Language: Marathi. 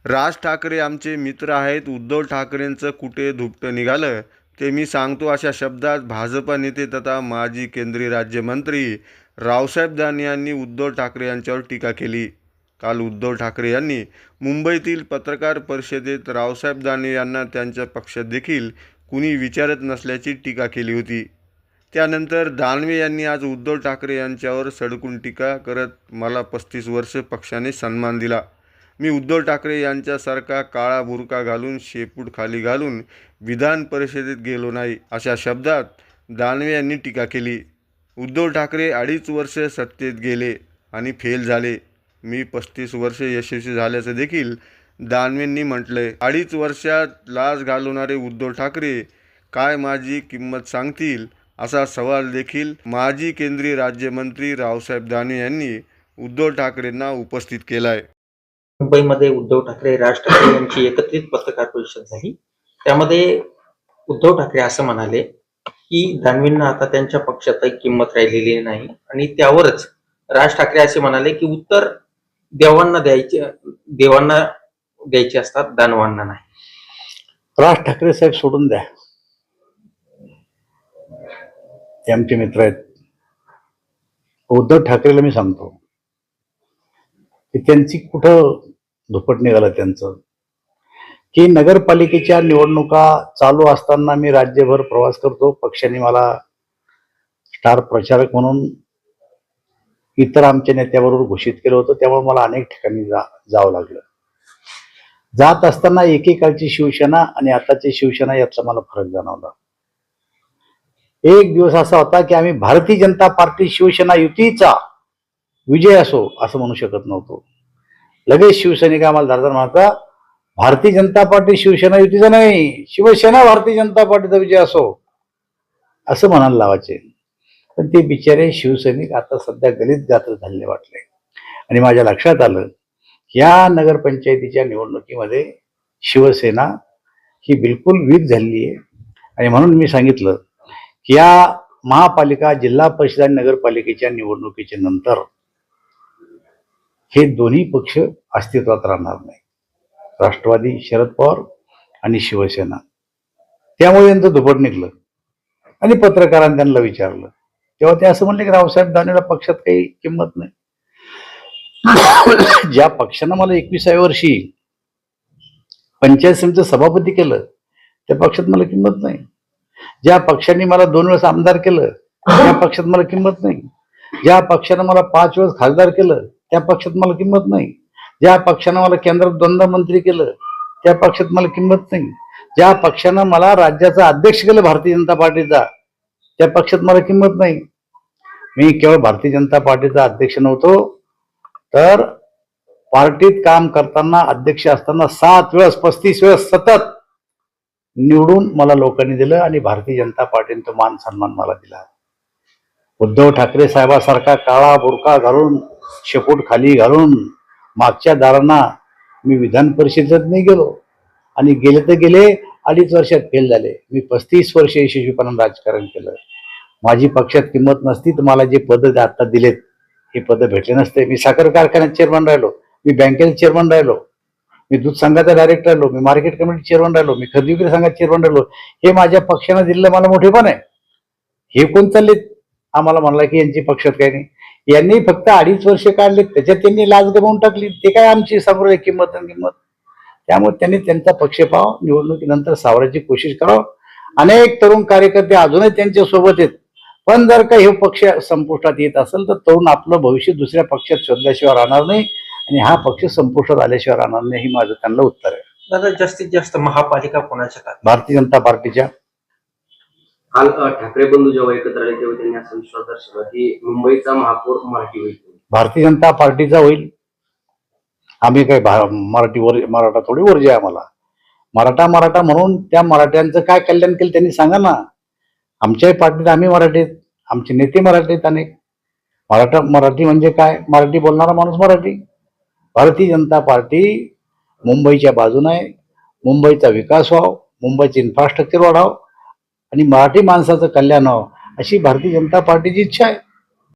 राज ठाकरे आमचे मित्र आहेत. उद्धव ठाकरेंचं कुठे धुपटं निघालं ते मी सांगतो, अशा शब्दात भाजपा नेते तथा माजी केंद्रीय राज्यमंत्री रावसाहेब दानवे यांनी उद्धव ठाकरे यांच्यावर टीका केली. काल उद्धव ठाकरे यांनी मुंबईतील पत्रकार परिषदेत रावसाहेब दानवे यांना त्यांच्या पक्षात देखील कुणी विचारत नसल्याची टीका केली होती. त्यानंतर दानवे यांनी आज उद्धव ठाकरे यांच्यावर सडकून टीका करत, मला 35 वर्ष पक्षाने सन्मान दिला. मी उद्धव ठाकरे यांच्यासारखा काळा बुरका घालून शेपूट खाली घालून विधान परिषदेत गेलो नाही, अशा शब्दात दानवे यांनी टीका केली. उद्धव ठाकरे 2.5 वर्ष सत्तेत गेले आणि फेल झाले. मी 35 वर्ष यशस्वी झाल्याचं देखील दानवेंनी म्हटलंय. 2.5 वर्षात लाज घालवणारे उद्धव ठाकरे काय माझी किंमत सांगतील, असा सवाल देखील माजी केंद्रीय राज्यमंत्री रावसाहेब दानवे यांनी उद्धव ठाकरेंना उपस्थित केलाय. मुंबईमध्ये उद्धव ठाकरे, राज ठाकरे यांची एकत्रित पत्रकार परिषद झाली. त्यामध्ये उद्धव ठाकरे असं म्हणाले की दानवेंना आता त्यांच्या पक्षातही किंमत राहिलेली नाही आणि त्यावरच राज ठाकरे असे म्हणाले की उत्तर देवांना द्यायचे असतात, दानवांना नाही. राज ठाकरे साहेब सोडून द्या, ते आमचे मित्र आहेत. उद्धव ठाकरेला मी सांगतो की त्यांची कुठं धुपट निघालं त्यांचं, की नगरपालिकेच्या निवडणुका चालू असताना मी राज्यभर प्रवास करतो. पक्षाने मला स्टार प्रचारक म्हणून इतर आमच्या नेत्याबरोबर घोषित केलं होतं. त्यामुळे मला अनेक ठिकाणी जावं लागलं. जात असताना एकेकाळची शिवसेना आणि आताची शिवसेना याचा मला फरक जाणवला. एक दिवस असा होता की आम्ही भारतीय जनता पार्टी शिवसेना युतीचा विजय असो असं म्हणू शकत नव्हतो. लगेच शिवसैनिक आम्हाला धारदार म्हणता, भारतीय जनता पार्टी शिवसेना युतीचा नाही, शिवसेना भारतीय जनता पार्टीचा विजय असो असं म्हणायला लावायचे. पण ते बिचारे शिवसैनिक आता सध्या गलित गात्र झालेले वाटले. आणि माझ्या लक्षात आलं या नगरपंचायतीच्या निवडणुकीमध्ये शिवसेना ही बिलकुल वीक झालेली आहे. आणि म्हणून मी सांगितलं की या महापालिका, जिल्हा परिषद आणि नगरपालिकेच्या निवडणुकीच्या नंतर हे दोन्ही पक्ष अस्तित्वात राहणार नाही, राष्ट्रवादी शरद पवार आणि शिवसेना. त्यामुळे यांचं धुपट निघलं. आणि पत्रकारांनी त्यांना विचारलं तेव्हा ते असं म्हणले की रावसाहेब दानवेला पक्षात काही किंमत नाही. ज्या पक्षानं मला 21व्या वर्षी पंचायत समितीचं सभापती केलं त्या पक्षात मला किंमत नाही. ज्या पक्षाने मला 2 वेळेस आमदार केलं त्या पक्षात मला किंमत नाही. ज्या पक्षानं मला 5 वेळेस खासदार केलं त्या पक्षात मला किंमत नाही. ज्या पक्षानं मला केंद्रात 2दा मंत्री केलं त्या पक्षात मला किंमत नाही. ज्या पक्षानं मला राज्याचा अध्यक्ष केलं भारतीय जनता पार्टीचा त्या पक्षात मला किंमत नाही. मी केवळ भारतीय जनता पार्टीचा अध्यक्ष नव्हतो, तर पार्टीत काम करताना, अध्यक्ष असताना 7 वेळेस 35 वेळेस सतत निवडून मला लोकांनी दिलं आणि भारतीय जनता पार्टीने तो मान सन्मान मला दिला. उद्धव ठाकरे साहेबासारखा काळा बुरका घालून, शेपूट खाली घालून मागच्या दारांना मी विधान परिषदेत नाही गेलो. आणि गेले तर गेले, 2.5 वर्षात फेल झाले. मी 35 वर्ष यशस्वीपणाने राजकारण केलं. माझी पक्षात किंमत नसती तर मला जे पद आता दिलेत हे पद भेटले नसते. मी साखर कारखान्यात चेअरमन राहिलो, मी बँकेत चेअरमन राहिलो, मी दूध संघाचा डायरेक्टर राहिलो, मी मार्केट कमिटी चेअरमन राहिलो, मी खरेदी विक्री संघात चेअरमन राहिलो. हे माझ्या पक्षानं दिलेलं मला मोठेपण आहे. हे कोण चाललेत आम्हाला म्हणला की यांची पक्षात काही नाही. यांनी फक्त 2.5 वर्ष काढले, त्याच्यात त्यांनी लाज गमावून टाकली. ते काय आमची सांगू किंमत आणि किंमत. त्यामुळे त्यांनी त्यांचा पक्ष पाव निवडणुकीनंतर सावरायची कोशिश करावं. अनेक तरुण कार्यकर्ते अजूनही त्यांच्या सोबत आहेत. पण जर का हे पक्ष संपुष्टात येत असेल तर तरुण आपलं भविष्य दुसऱ्या पक्षात शोधल्याशिवाय राहणार नाही आणि हा पक्ष संपुष्टात आल्याशिवाय राहणार नाही. ही माझं त्यांना उत्तर आहे. दादा, जास्तीत जास्त महापालिका कोणाच्या का? भारतीय जनता पार्टीच्या. काल ठाकरे बंधू जेव्हा एकत्र आले तेव्हा त्यांनी असा विश्वास दर्शवला की मुंबईचा महापौर मराठी होईल. भारतीय जनता पार्टीचा होईल. आम्ही काही मराठा थोडी वर्ज आहे. आम्हाला मराठा म्हणून त्या मराठ्यांचं काय कल्याण केलं त्यांनी सांगा ना. आमच्याही पार्टीत आम्ही मराठीत, आमचे नेते मराठीत. अनेक मराठी म्हणजे काय, मराठी बोलणारा माणूस मराठी. भारतीय जनता पार्टी मुंबईच्या बाजूने आहे. मुंबईचा विकास व्हावा, मुंबईचे इन्फ्रास्ट्रक्चर वाढावं आणि मराठी माणसाचं कल्याण व्हावं अशी भारतीय जनता पार्टीची इच्छा आहे.